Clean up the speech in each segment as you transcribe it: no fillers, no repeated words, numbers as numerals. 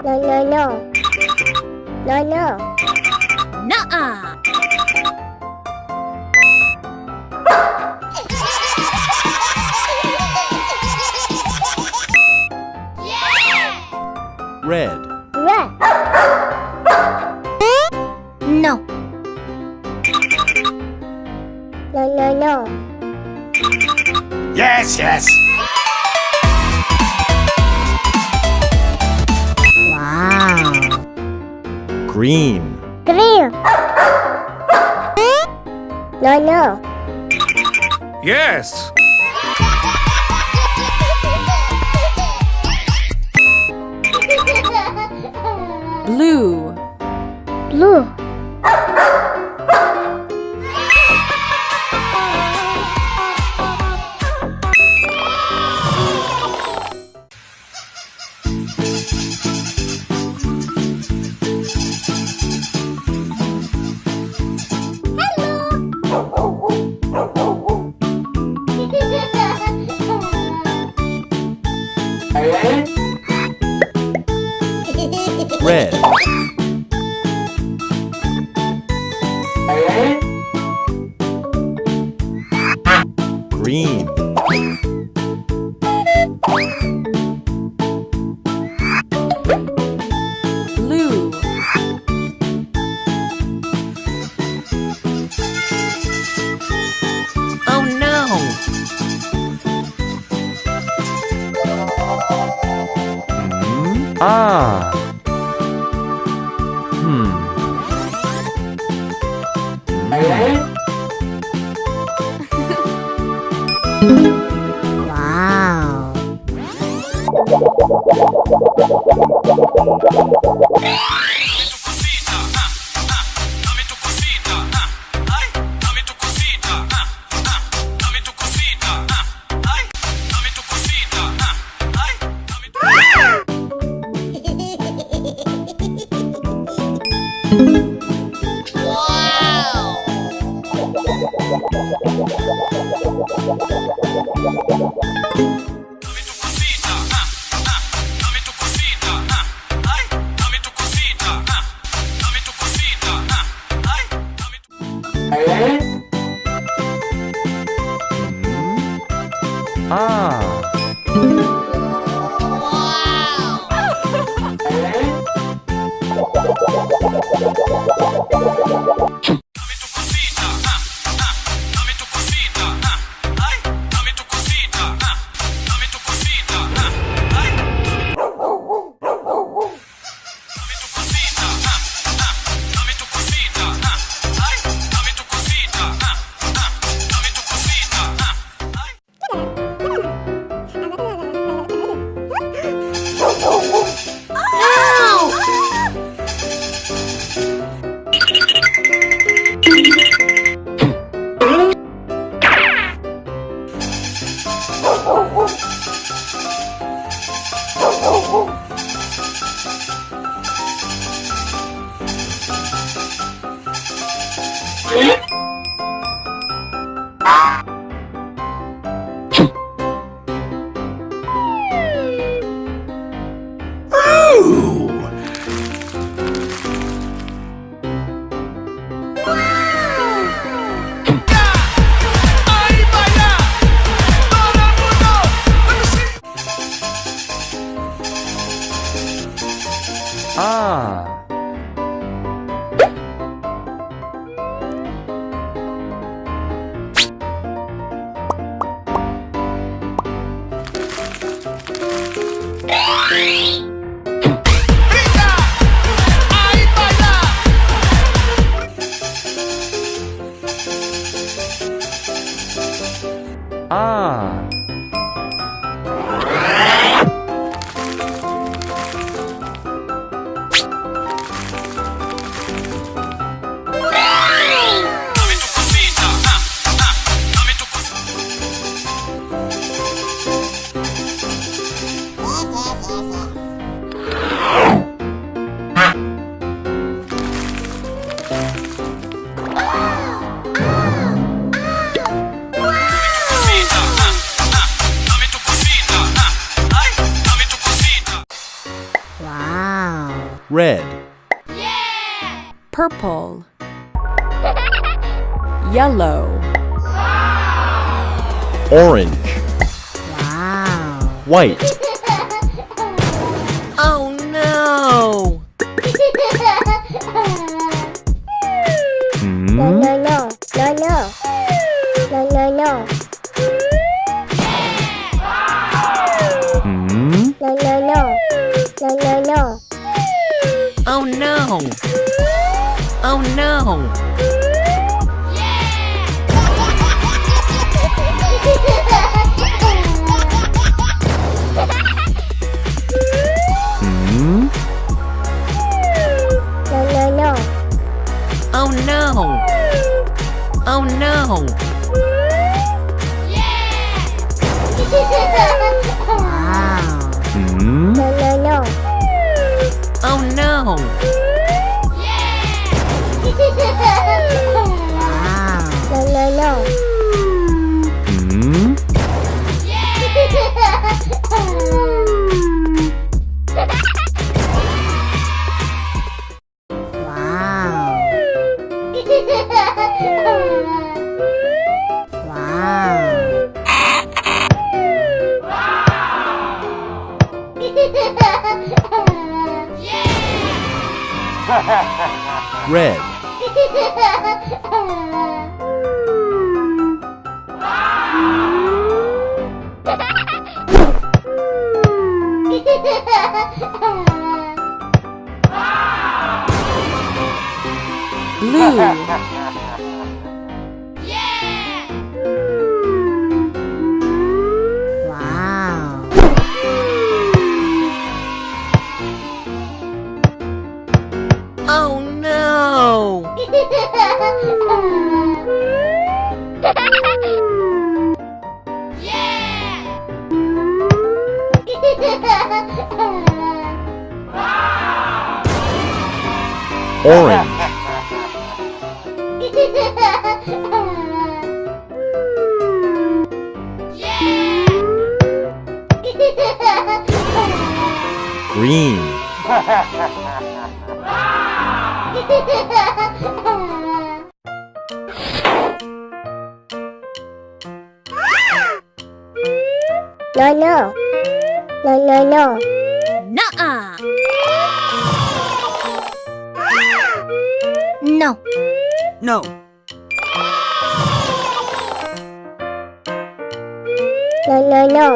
No, no, no. No, no. Nuh-uh. Red. Red. No. No, no, no. Yes, yes. Wow. Green. Green. No, no. Yes. Blue. Blue. Red. Green. Blue. Oh no. Ah. Wow. Ah. Ah. Ah. Wow. Red. Purple. Yellow. Orange. Wow. White. Oh no! Hmm? No, no, no. No, no. No, no, no. Hmm? No, no, no. No, no, no. Oh no! Oh no! Hmm? No, no, no. Oh no! Oh no! Wow! Hmm? No, no, no. Oh no! Wow! No, no, no. Hmm? Wow! Wow! Red. Blue. Wow. Oh no! Orange. Green. No, no. No, no, no. Nuh-uh. No. No. No, no, no.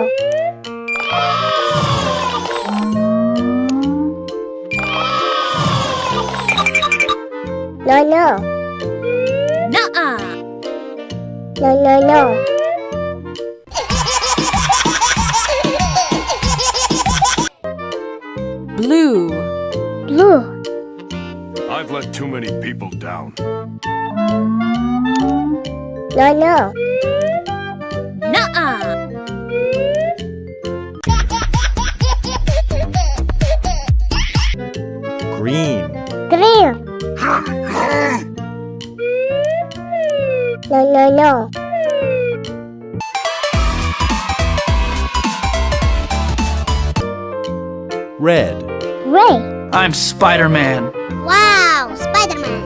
No, no. Nuh-uh. No, no, no. Blue. Blue. I've let too many people down. No, no. Nuh-uh. Green. Green. No, no, no. Red. Red. I'm Spider-Man. Wow, Spider-Man.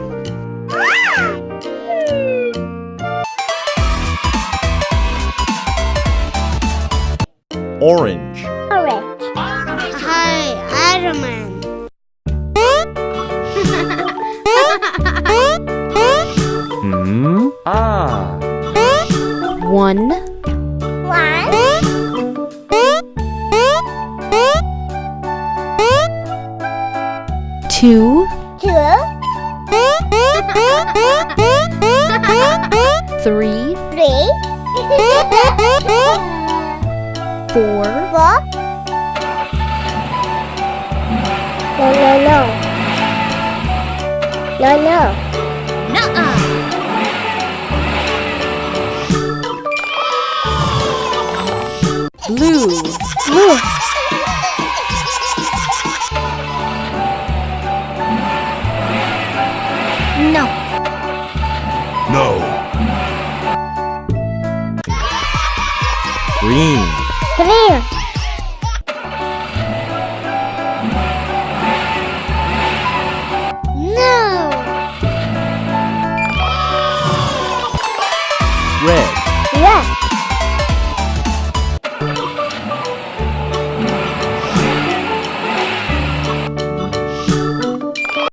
Orange. Orange. Hi, Iron Man. Hmm? Ah. 1, One. 2, 2. 3, 3. 4, 4. No, no, no. No, no. nuh-uh. Blue. Blue. No. No. Green. Green. red, red,